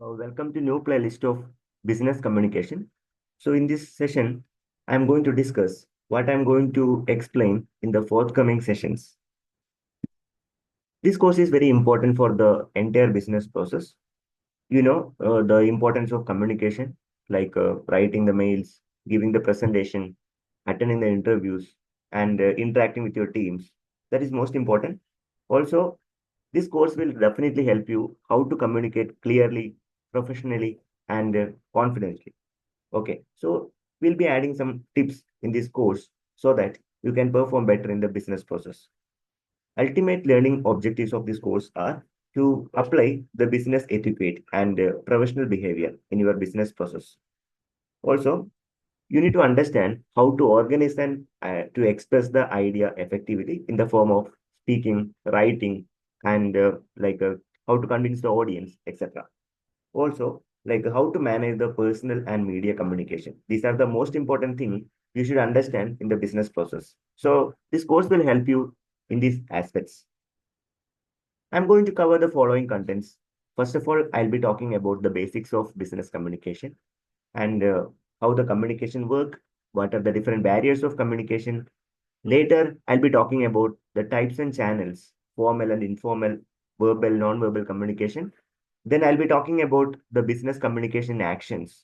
Welcome to new playlist of business communication. So in this session, I'm going to discuss what I'm going to explain in the forthcoming sessions. This course is very important for the entire business process. The importance of communication, like writing the mails, giving the presentation, attending the interviews, and interacting with your teams. That is most important. Also, this course will definitely help you how to communicate clearly, professionally, and confidently. Okay, so we'll be adding some tips in this course so that you can perform better in the business process. Ultimate learning objectives of this course are to apply the business etiquette and professional behavior in your business process. Also, you need to understand how to organize and to express the idea effectively in the form of speaking, writing, and how to convince the audience, etc. Also, like how to manage the personal and media communication. These are the most important thing you should understand in the business process. So this course will help you in these aspects. I'm going to cover the following contents. First of all, I'll be talking about the basics of business communication and how the communication work, what are the different barriers of communication. Later, I'll be talking about the types and channels, formal and informal, verbal, non-verbal communication. Then I'll be talking about the business communication actions.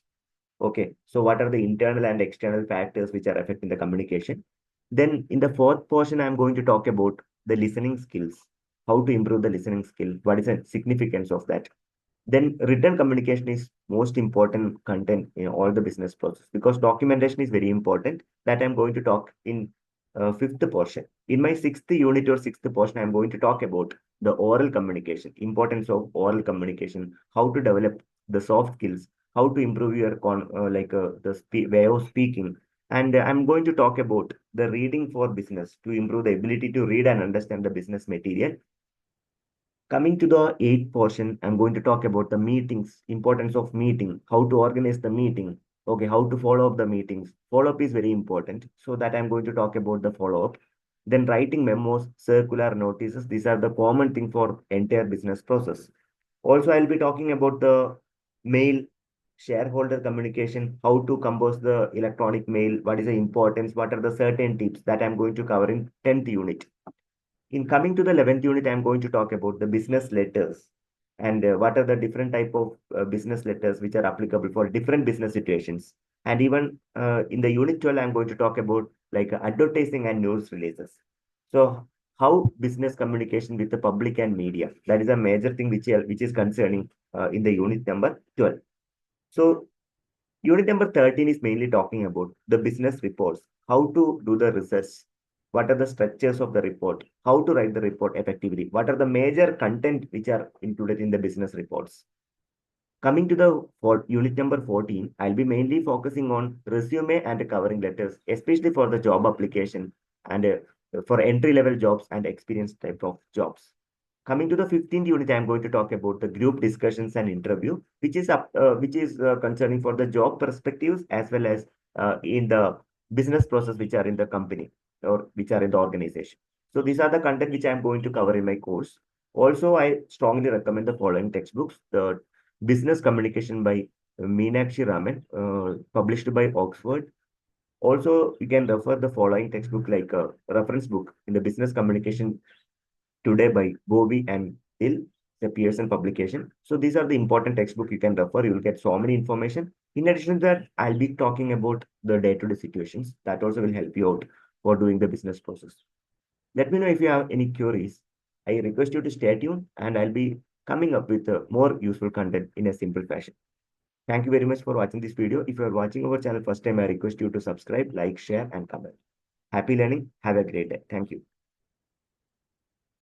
Okay, so what are the internal and external factors which are affecting the communication? Then in the fourth portion, I'm going to talk about the listening skills, how to improve the listening skill, what is the significance of that. Then written communication is most important content in all the business process because documentation is very important. That I'm going to talk in fifth portion. In my sixth unit or sixth portion, I'm going to talk about the oral communication, importance of oral communication, how to develop the soft skills, how to improve your way of speaking. And I'm going to talk about the reading for business to improve the ability to read and understand the business material. Coming to the eighth portion, I'm going to talk about the meetings, importance of meeting, how to organize the meeting, okay, how to follow up the meetings. Follow up is very important. So that I'm going to talk about the follow up. Then writing memos, circular notices. These are the common thing for entire business process. Also, I'll be talking about the mail, shareholder communication, how to compose the electronic mail, what is the importance, what are the certain tips that I'm going to cover in 10th unit. In coming to the 11th unit, I'm going to talk about the business letters and what are the different type of business letters which are applicable for different business situations. And even in the unit 12, I'm going to talk about like advertising and news releases. So how business communication with the public and media, that is a major thing which is concerning in the unit number 12. So unit number 13 is mainly talking about the business reports, how to do the research, what are the structures of the report, how to write the report effectively, what are the major content which are included in the business reports. Coming to the unit number 14, I'll be mainly focusing on resume and covering letters, especially for the job application and for entry-level jobs and experienced type of jobs. Coming to the 15th unit, I'm going to talk about the group discussions and interview, which is concerning for the job perspectives as well as in the business process which are in the company or which are in the organization. So these are the content which I'm going to cover in my course. Also, I strongly recommend the following textbooks: the Business Communication by Meenakshi Raman, published by Oxford. Also, you can refer the following textbook like a reference book in the Business Communication Today by Bobby and Hill, the Pearson publication. So these are the important textbook you can refer. You will get so many information. In addition to that, I'll be talking about the day-to-day situations that also will help you out for doing the business process. Let me know if you have any queries. I request you to stay tuned and I'll be coming up with more useful content in a simple fashion. Thank you very much for watching this video. If you are watching our channel first time, I request you to subscribe, like, share, and comment. Happy learning. Have a great day. Thank you.